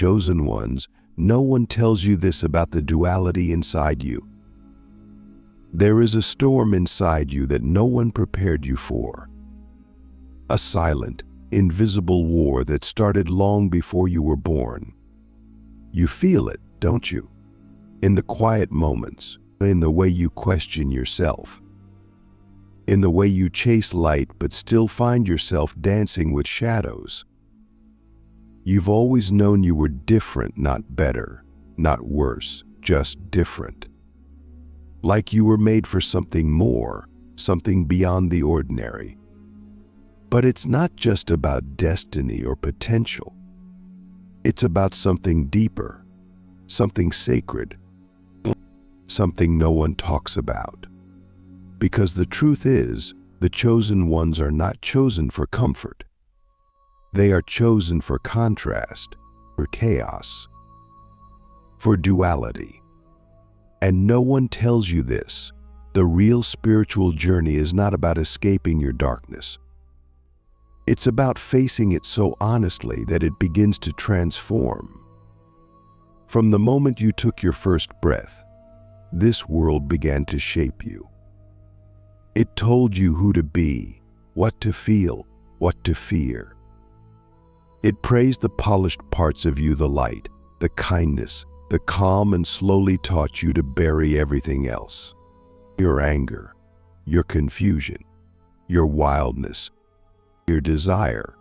Chosen ones, no one tells you this about the duality inside you. There is a storm inside you that no one prepared you for. A silent, invisible war that started long before you were born. You feel it, don't you? In the quiet moments, in the way you question yourself, in the way you chase light but still find yourself dancing with shadows. You've always known you were different, not better, not worse, just different. Like you were made for something more, something beyond the ordinary. But it's not just about destiny or potential. It's about something deeper, something sacred, something no one talks about. Because the truth is, the chosen ones are not chosen for comfort. They are chosen for contrast, for chaos, for duality. And no one tells you this. The real spiritual journey is not about escaping your darkness. It's about facing it so honestly that it begins to transform. From the moment you took your first breath, this world began to shape you. It told you who to be, what to feel, what to fear. It praised the polished parts of you, the light, the kindness, the calm, and slowly taught you to bury everything else. Your anger, your confusion, your wildness, your desire.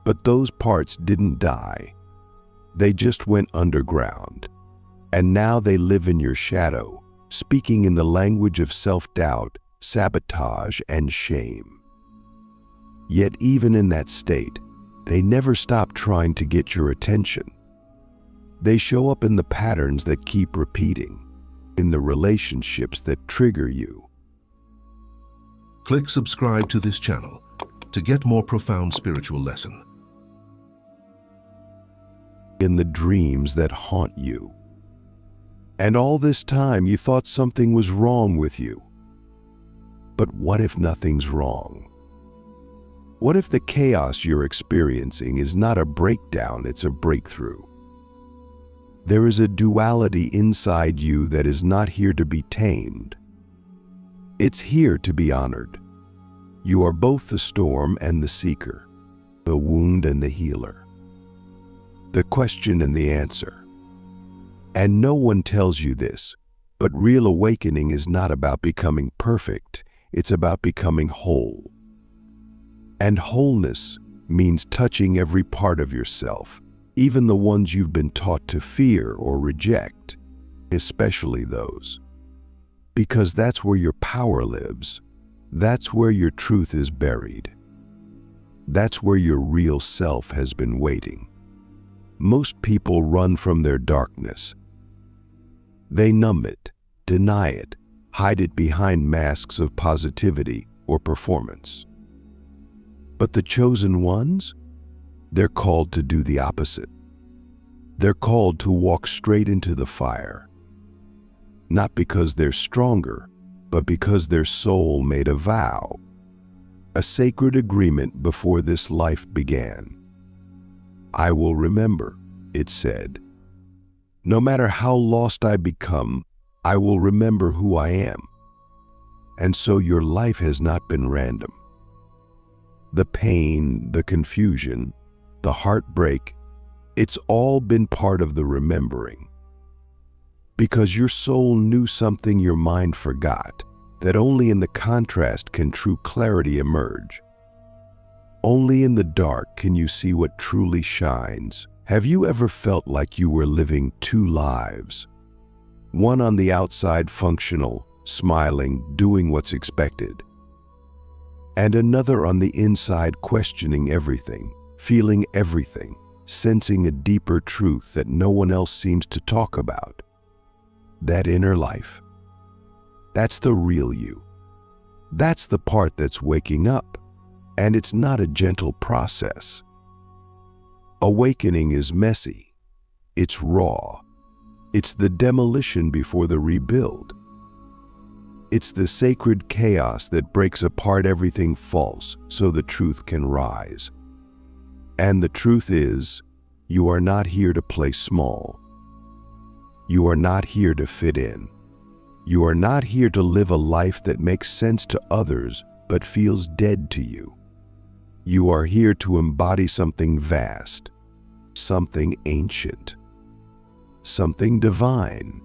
But those parts didn't die. They just went underground. And now they live in your shadow, speaking in the language of self-doubt, sabotage, and shame. Yet even in that state, they never stop trying to get your attention. They show up in the patterns that keep repeating, in the relationships that trigger you. Click subscribe to this channel to get more profound spiritual lesson. In the dreams that haunt you. And all this time you thought something was wrong with you. But what if nothing's wrong? What if the chaos you're experiencing is not a breakdown, it's a breakthrough? There is a duality inside you that is not here to be tamed. It's here to be honored. You are both the storm and the seeker, the wound and the healer, the question and the answer. And no one tells you this, but real awakening is not about becoming perfect, it's about becoming whole. And wholeness means touching every part of yourself, even the ones you've been taught to fear or reject, especially those. Because that's where your power lives. That's where your truth is buried. That's where your real self has been waiting. Most people run from their darkness. They numb it, deny it, hide it behind masks of positivity or performance. But the chosen ones, they're called to do the opposite. They're called to walk straight into the fire. Not because they're stronger, but because their soul made a vow, a sacred agreement before this life began. I will remember, it said. No matter how lost I become, I will remember who I am. And so your life has not been random. The pain, the confusion, the heartbreak, it's all been part of the remembering. Because your soul knew something your mind forgot, that only in the contrast can true clarity emerge. Only in the dark can you see what truly shines. Have you ever felt like you were living two lives? One on the outside functional, smiling, doing what's expected. And another on the inside questioning everything, feeling everything, sensing a deeper truth that no one else seems to talk about. That inner life. That's the real you. That's the part that's waking up. And it's not a gentle process. Awakening is messy. It's raw. It's the demolition before the rebuild. It's the sacred chaos that breaks apart everything false so the truth can rise. And the truth is, You are not here to play small. You are not here to fit in. You are not here to live a life that makes sense to others but feels dead to you. You are here to embody something vast, something ancient, something divine.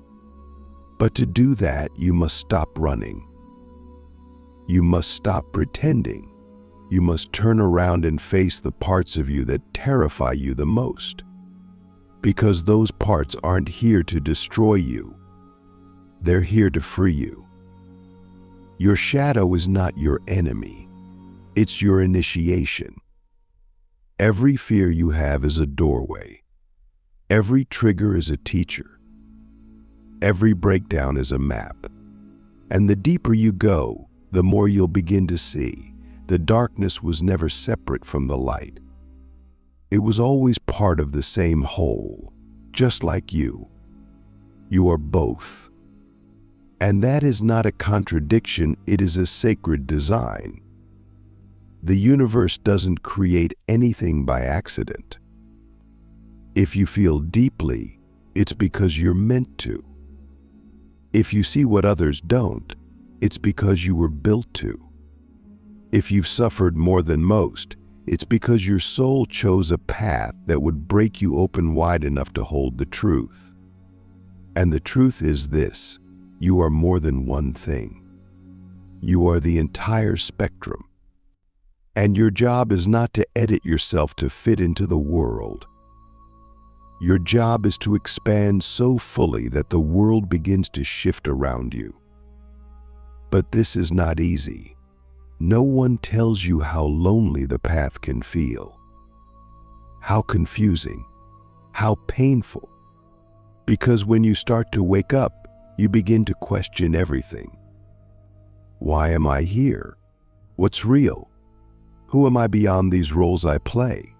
But to do that, you must stop running. You must stop pretending. You must turn around and face the parts of you that terrify you the most. Because those parts aren't here to destroy you. They're here to free you. Your shadow is not your enemy. It's your initiation. Every fear you have is a doorway. Every trigger is a teacher. Every breakdown is a map. And the deeper you go, the more you'll begin to see the darkness was never separate from the light. It was always part of the same whole, just like you. You are both. And that is not a contradiction, it is a sacred design. The universe doesn't create anything by accident. If you feel deeply, it's because you're meant to. If you see what others don't, it's because you were built to. If you've suffered more than most, it's because your soul chose a path that would break you open wide enough to hold the truth. And the truth is this: you are more than one thing. You are the entire spectrum. And your job is not to edit yourself to fit into the world. Your job is to expand so fully that the world begins to shift around you. But this is not easy. No one tells you how lonely the path can feel, how confusing, how painful. Because when you start to wake up, you begin to question everything. Why am I here? What's real? Who am I beyond these roles I play?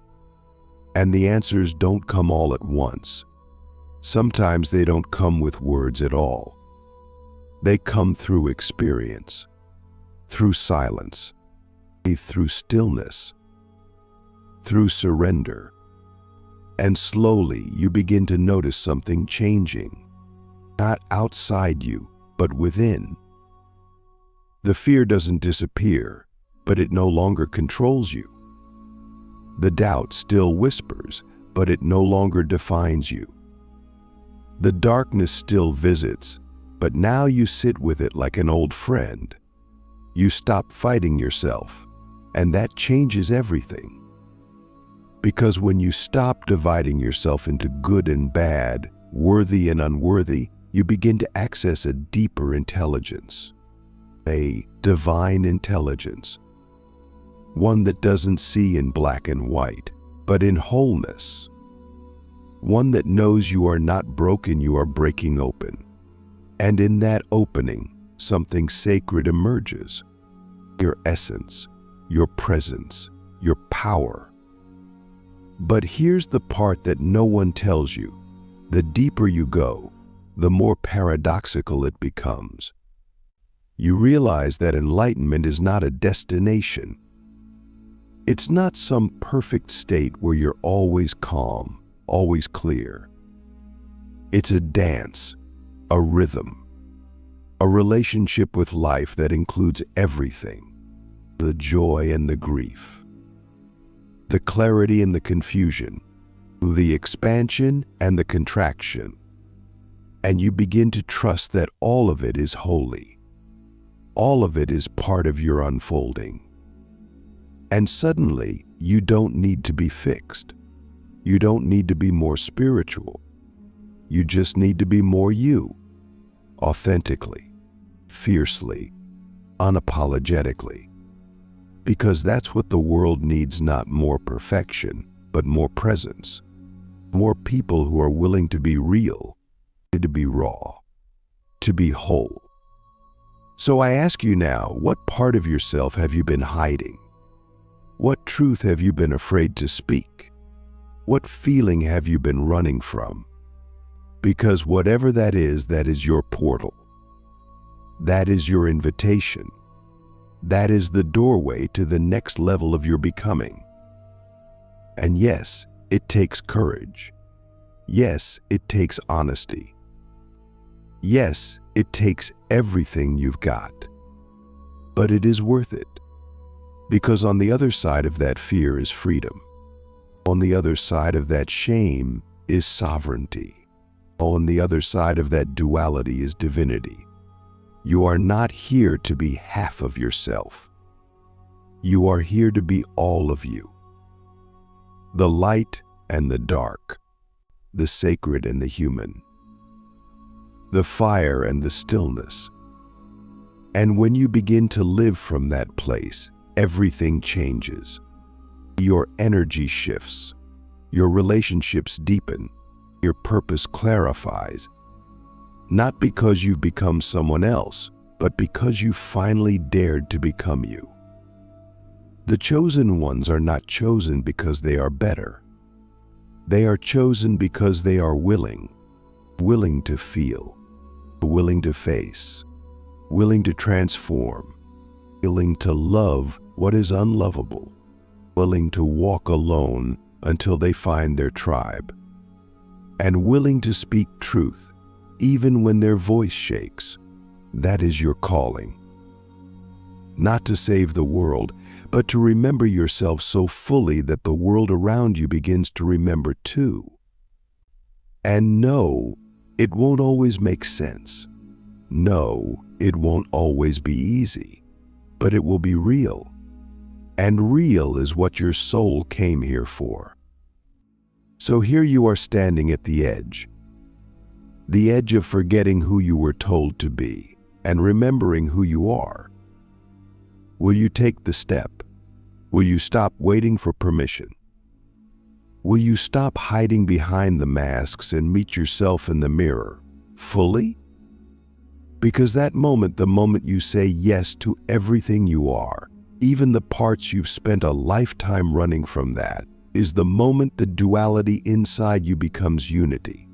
And the answers don't come all at once. Sometimes they don't come with words at all. They come through experience, through silence, through stillness, through surrender. And slowly you begin to notice something changing, not outside you, but within. The fear doesn't disappear, but it no longer controls you. The doubt still whispers, but it no longer defines you. The darkness still visits, but now you sit with it like an old friend. You stop fighting yourself, and that changes everything. Because when you stop dividing yourself into good and bad, worthy and unworthy, you begin to access a deeper intelligence, a divine intelligence. One that doesn't see in black and white, but in wholeness. One that knows you are not broken, you are breaking open. And in that opening, something sacred emerges. Your essence, your presence, your power. But here's the part that no one tells you. The deeper you go, the more paradoxical it becomes. You realize that enlightenment is not a destination. It's not some perfect state where you're always calm, always clear. It's a dance, a rhythm, a relationship with life that includes everything, the joy and the grief, the clarity and the confusion, the expansion and the contraction. And you begin to trust that all of it is holy. All of it is part of your unfolding. And suddenly, you don't need to be fixed. You don't need to be more spiritual. You just need to be more you, authentically, fiercely, unapologetically. Because that's what the world needs, not more perfection, but more presence. More people who are willing to be real, to be raw, to be whole. So I ask you now, what part of yourself have you been hiding? What truth have you been afraid to speak? What feeling have you been running from? Because whatever that is your portal. That is your invitation. That is the doorway to the next level of your becoming. And yes, It takes courage. Yes, it takes honesty. Yes, it takes everything you've got. But it is worth it. Because on the other side of that fear is freedom. On the other side of that shame is sovereignty. On the other side of that duality is divinity. You are not here to be half of yourself. You are here to be all of you. The light and the dark, the sacred and the human, the fire and the stillness. And when you begin to live from that place, everything changes. Your energy shifts, your relationships deepen, your purpose clarifies. Not because you've become someone else, but because you finally dared to become you. The chosen ones are not chosen because they are better. They are chosen because they are willing to feel, willing to face, willing to transform, willing to love what is unlovable, willing to walk alone until they find their tribe, and willing to speak truth even when their voice shakes. That is your calling. Not to save the world, but to remember yourself so fully that the world around you begins to remember too. And no, it won't always make sense. No, it won't always be easy, but it will be real. And real is what your soul came here for. So here you are standing at the edge of forgetting who you were told to be and remembering who you are. Will you take the step? Will you stop waiting for permission? Will you stop hiding behind the masks and meet yourself in the mirror fully? Because that moment, the moment you say yes to everything you are, even the parts you've spent a lifetime running from, that is the moment the duality inside you becomes unity.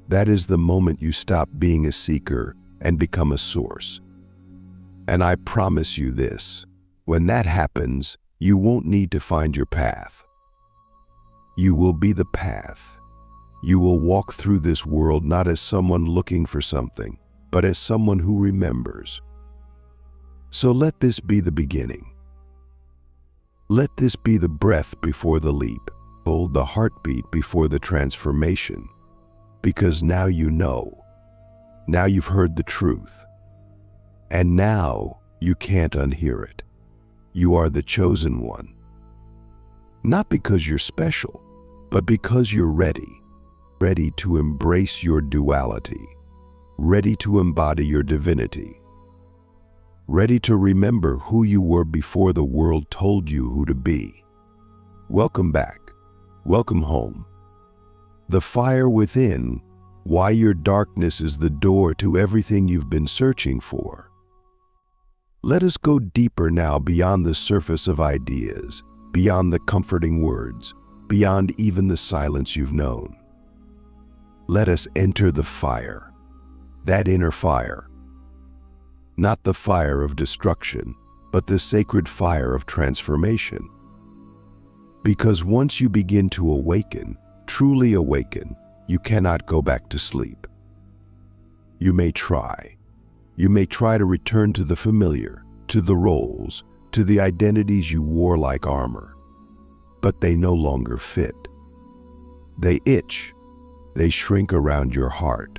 That is the moment you stop being a seeker and become a source. And I promise you this, when that happens, you won't need to find your path. You will be the path. You will walk through this world not as someone looking for something, but as someone who remembers. So let this be the beginning. Let this be the breath before the leap, hold the heartbeat before the transformation. Because now you know. Now you've heard the truth. And now you can't unhear it. You are the chosen one. Not because you're special, but because you're ready. Ready to embrace your duality. Ready to embody your divinity. Ready to remember who you were before the world told you who to be. Welcome back. Welcome home. The fire within, why your darkness is the door to everything you've been searching for. Let us go deeper now beyond the surface of ideas, beyond the comforting words, beyond even the silence you've known. Let us enter the fire, that inner fire. Not the fire of destruction, but the sacred fire of transformation. Because once you begin to awaken, truly awaken, you cannot go back to sleep. You may try. You may try to return to the familiar, to the roles, to the identities you wore like armor. But they no longer fit. They itch. They shrink around your heart.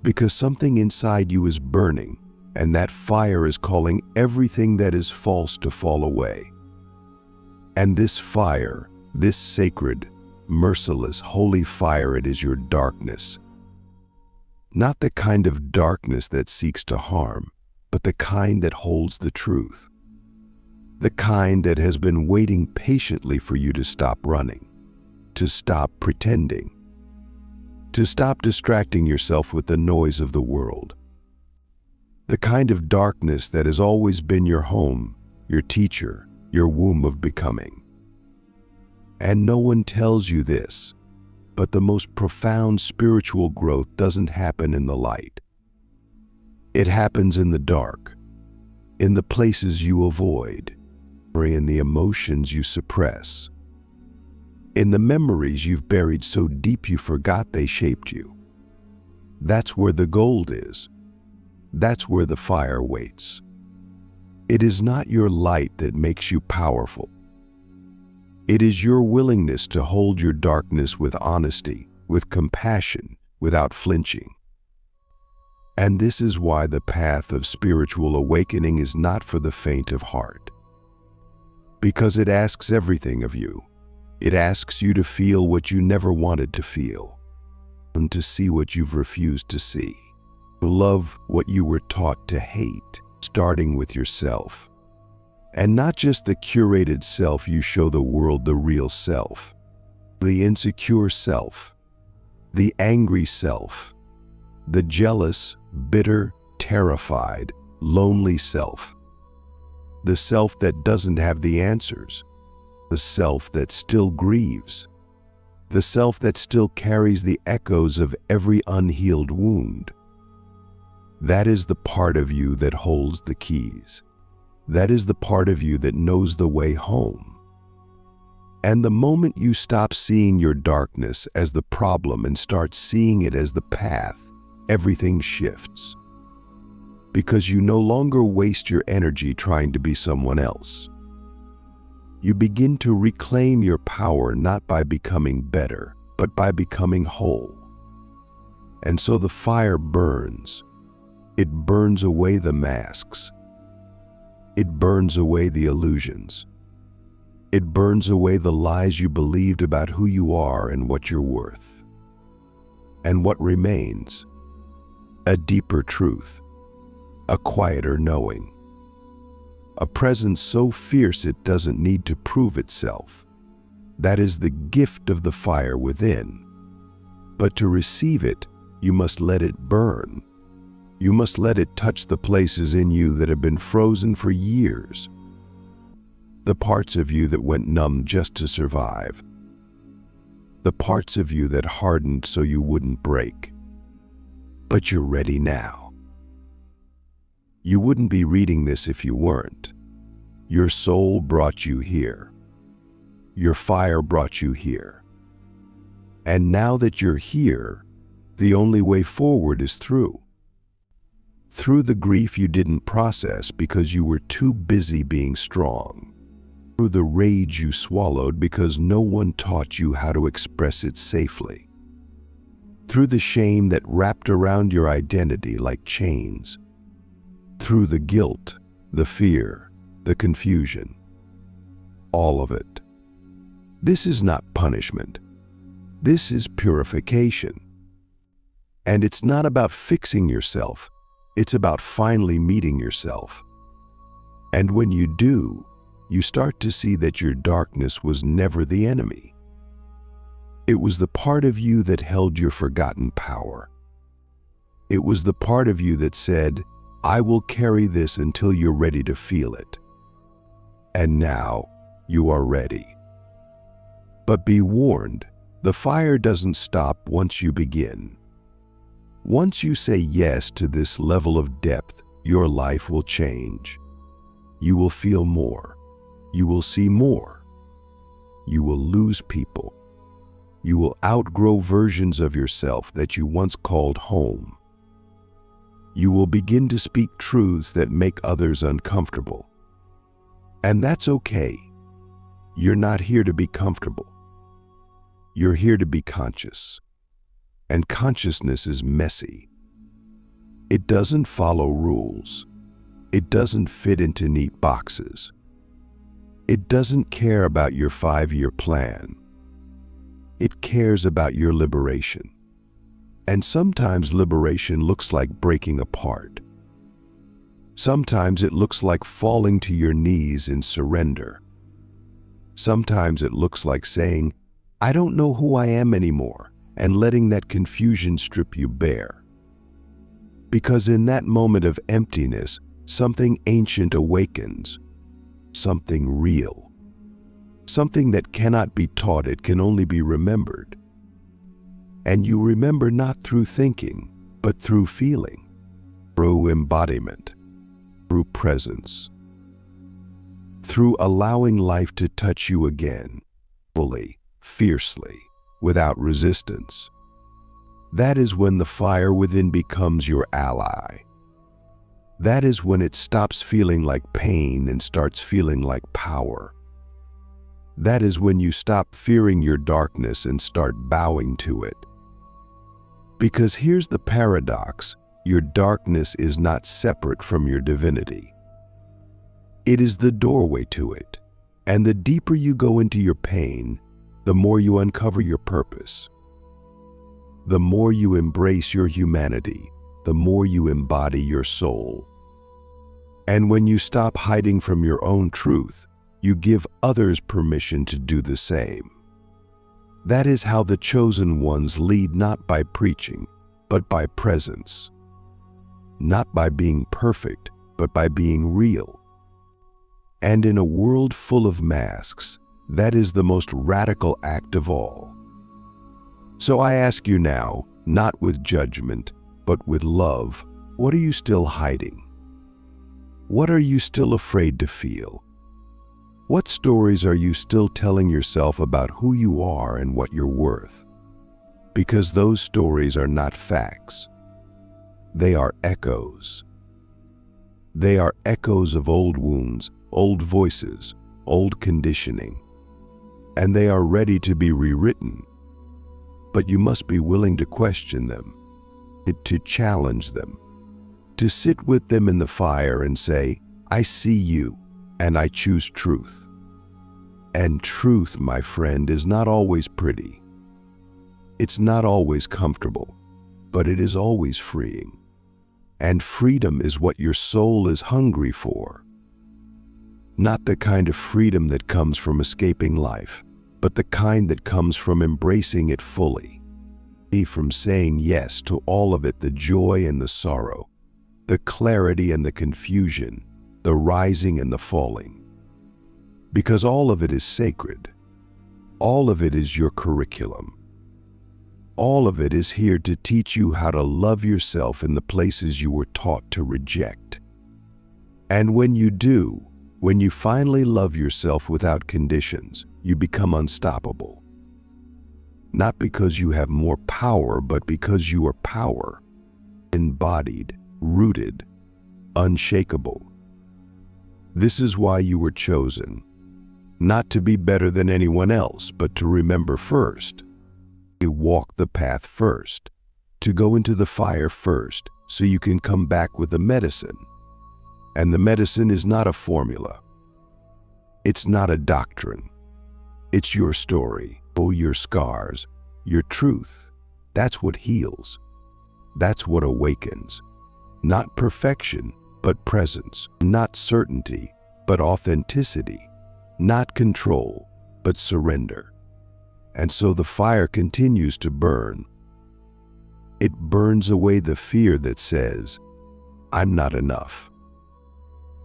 Because something inside you is burning, and that fire is calling everything that is false to fall away. And this fire, this sacred, merciless, holy fire, it is your darkness. Not the kind of darkness that seeks to harm, but the kind that holds the truth. The kind that has been waiting patiently for you to stop running, to stop pretending, to stop distracting yourself with the noise of the world. The kind of darkness that has always been your home, your teacher, your womb of becoming. And no one tells you this, but the most profound spiritual growth doesn't happen in the light. It happens in the dark, in the places you avoid, or in the emotions you suppress. in the memories you've buried so deep you forgot they shaped you. That's where the gold is. That's where the fire waits. It is not your light that makes you powerful. It is your willingness to hold your darkness with honesty, with compassion, without flinching. And this is why the path of spiritual awakening is not for the faint of heart. Because it asks everything of you. It asks you to feel what you never wanted to feel, and to see what you've refused to see, to love what you were taught to hate, starting with yourself. And not just the curated self you show the world, the real self, the insecure self, the angry self, the jealous, bitter, terrified, lonely self, the self that doesn't have the answers, the self that still grieves, the self that still carries the echoes of every unhealed wound. That is the part of you that holds the keys. That is the part of you that knows the way home. And the moment you stop seeing your darkness as the problem and start seeing it as the path, everything shifts. Because you no longer waste your energy trying to be someone else. You begin to reclaim your power not by becoming better, but by becoming whole. And so the fire burns. It burns away the masks. It burns away the illusions. It burns away the lies you believed about who you are and what you're worth. And what remains? A deeper truth, a quieter knowing, a presence so fierce it doesn't need to prove itself. That is the gift of the fire within. But to receive it, you must let it burn. You must let it touch the places in you that have been frozen for years. The parts of you that went numb just to survive. The parts of you that hardened so you wouldn't break. But you're ready now. You wouldn't be reading this if you weren't. Your soul brought you here. Your fire brought you here. And now that you're here, the only way forward is through. Through the grief you didn't process because you were too busy being strong. Through the rage you swallowed because no one taught you how to express it safely. Through the shame that wrapped around your identity like chains. Through the guilt, the fear, the confusion. All of it. This is not punishment. This is purification. And it's not about fixing yourself. It's about finally meeting yourself. And when you do, you start to see that your darkness was never the enemy. It was the part of you that held your forgotten power. It was the part of you that said, I will carry this until you're ready to feel it. And now you are ready. But be warned, the fire doesn't stop once you begin. Once you say yes to this level of depth, your life will change. You will feel more. You will see more. You will lose people. You will outgrow versions of yourself that you once called home. You will begin to speak truths that make others uncomfortable. And that's okay. You're not here to be comfortable. You're here to be conscious. And consciousness is messy. It doesn't follow rules. It doesn't fit into neat boxes. It doesn't care about your 5-year plan. It cares about your liberation. And sometimes liberation looks like breaking apart. Sometimes it looks like falling to your knees in surrender. Sometimes it looks like saying, I don't know who I am anymore, and letting that confusion strip you bare. Because in that moment of emptiness, something ancient awakens, something real, something that cannot be taught, it can only be remembered. And you remember not through thinking, but through feeling, through embodiment, through presence, through allowing life to touch you again, fully, fiercely, without resistance. That is when the fire within becomes your ally. That is when it stops feeling like pain and starts feeling like power. That is when you stop fearing your darkness and start bowing to it. Because here's the paradox: your darkness is not separate from your divinity. It is the doorway to it. And the deeper you go into your pain, the more you uncover your purpose. The more you embrace your humanity, the more you embody your soul. And when you stop hiding from your own truth, you give others permission to do the same. That is how the chosen ones lead, not by preaching, but by presence. Not by being perfect, but by being real. And in a world full of masks, that is the most radical act of all. So I ask you now, not with judgment, but with love, what are you still hiding? What are you still afraid to feel? What stories are you still telling yourself about who you are and what you're worth? Because those stories are not facts. They are echoes. They are echoes of old wounds, old voices, old conditioning. And they are ready to be rewritten. But you must be willing to question them, to challenge them, to sit with them in the fire and say, I see you, and I choose truth. And truth, my friend, is not always pretty. It's not always comfortable, but it is always freeing. And freedom is what your soul is hungry for. Not the kind of freedom that comes from escaping life, but the kind that comes from embracing it fully. From saying yes to all of it, the joy and the sorrow, the clarity and the confusion, the rising and the falling. Because all of it is sacred. All of it is your curriculum. All of it is here to teach you how to love yourself in the places you were taught to reject. And when you do, when you finally love yourself without conditions, you become unstoppable. Not because you have more power, but because you are power. Embodied, rooted, unshakable. This is why you were chosen. Not to be better than anyone else, but to remember first. To walk the path first. To go into the fire first, so you can come back with the medicine. And the medicine is not a formula. It's not a doctrine. It's your story, your scars, your truth. That's what heals. That's what awakens. Not perfection, but presence. Not certainty, but authenticity. Not control, but surrender. And so the fire continues to burn. It burns away the fear that says, I'm not enough.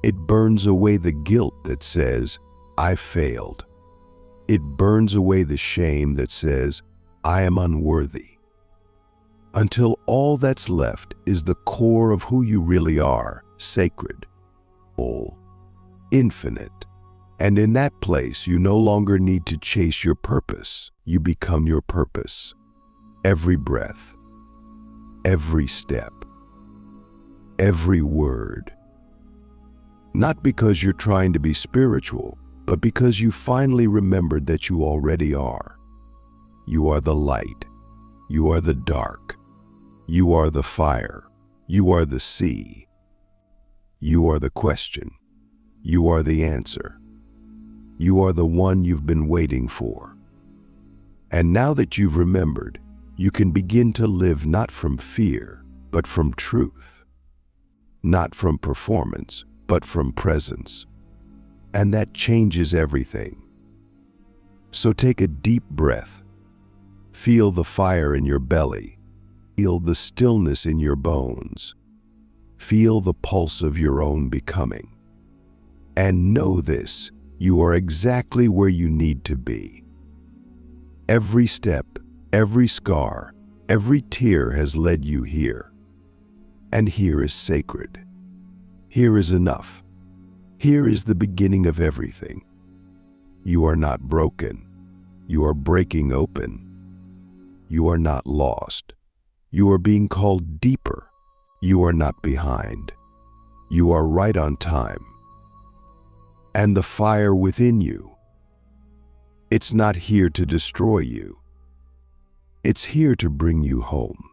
It burns away the guilt that says, I failed. It burns away the shame that says, I am unworthy. Until all that's left is the core of who you really are, sacred, whole, infinite. And in that place, you no longer need to chase your purpose. You become your purpose. Every breath, every step, every word. Not because you're trying to be spiritual, but because you finally remembered that you already are. You are the light. You are the dark. You are the fire. You are the sea. You are the question. You are the answer. You are the one you've been waiting for. And now that you've remembered, you can begin to live not from fear, but from truth. Not from performance, but from presence. And that changes everything. So take a deep breath. Feel the fire in your belly. Feel the stillness in your bones. Feel the pulse of your own becoming. And know this, you are exactly where you need to be. Every step, every scar, every tear has led you here. And here is sacred. Here is enough. Here is the beginning of everything. You are not broken. You are breaking open. You are not lost. You are being called deeper. You are not behind. You are right on time. And the fire within you, it's not here to destroy you. It's here to bring you home.